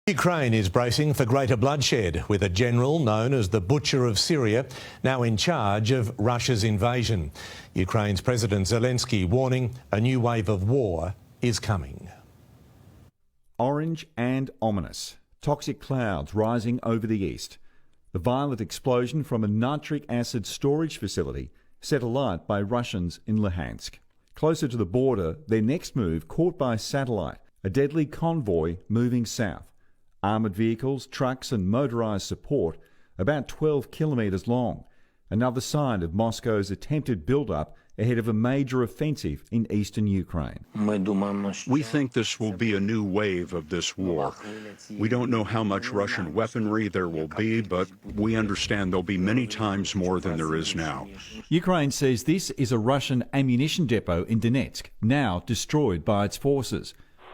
Ukraine is bracing for greater bloodshed, with a general known as the Butcher of Syria now in charge of Russia's invasion. Ukraine's President Zelensky warning a new wave of war is coming. Orange and ominous. Toxic clouds rising over the east. The violent explosion from a nitric acid storage facility set alight by Russians in Luhansk. Closer to the border, their next move caught by satellite, a deadly convoy moving south. Armoured vehicles, trucks and motorised support, about 12 kilometres long. Another sign of Moscow's attempted build-up ahead of a major offensive in eastern Ukraine. We think this will be a new wave of this war. We don't know how much Russian weaponry there will be, but we understand there'll be many times more than there is now. Ukraine says this is a Russian ammunition depot in Donetsk, now destroyed by its forces,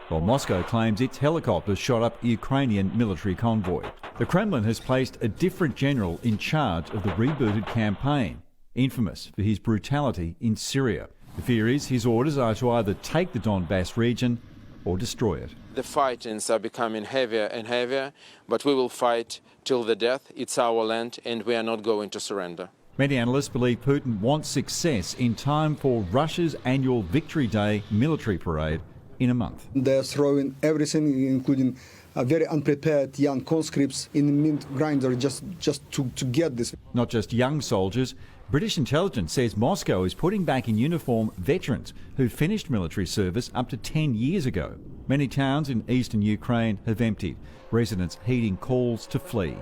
while Moscow claims its helicopters shot up a Ukrainian military convoy. The Kremlin has placed a different general in charge of the rebooted campaign, infamous for his brutality in Syria. The fear is his orders are to either take the Donbass region or destroy it. The fightings are becoming heavier and heavier, but we will fight till the death. It's our land and we are not going to surrender. Many analysts believe Putin wants success in time for Russia's annual Victory Day military parade in a month. They're throwing everything, including very unprepared young conscripts in the mint grinder just to get this. Not just young soldiers. British intelligence says Moscow is putting back in uniform veterans who finished military service up to 10 years ago. Many towns in eastern Ukraine have emptied, residents heeding calls to flee.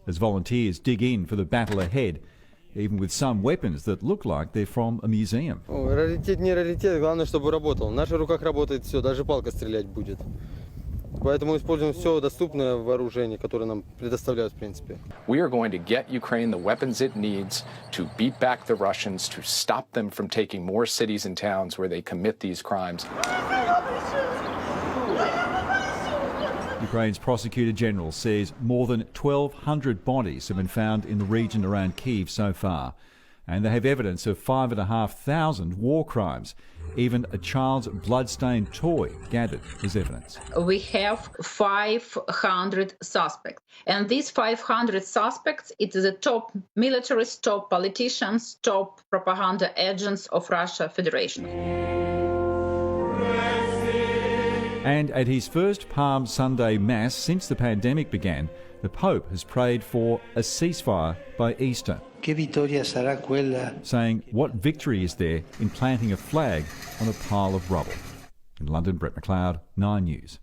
As volunteers dig in for the battle ahead, even with some weapons that look like they're from a museum. Раритет не раритет, главное, чтобы работал. В наших руках работает все, даже палка стрелять будет. Поэтому используем все доступное вооружение, которое нам предоставляют, в принципе. We are going to get Ukraine the weapons it needs to beat back the Russians, to stop them from taking more cities and towns where they commit these crimes. Ukraine's Prosecutor General says more than 1,200 bodies have been found in the region around Kyiv so far, and they have evidence of 5,500 war crimes. Even a child's blood-stained toy gathered as evidence. We have 500 suspects, and these 500 suspects, it is the top militaries, top politicians, top propaganda agents of Russia Federation. And at his first Palm Sunday Mass since the pandemic began, the Pope has prayed for a ceasefire by Easter, saying what victory is there in planting a flag on a pile of rubble. In London, Brett McLeod, 9 News.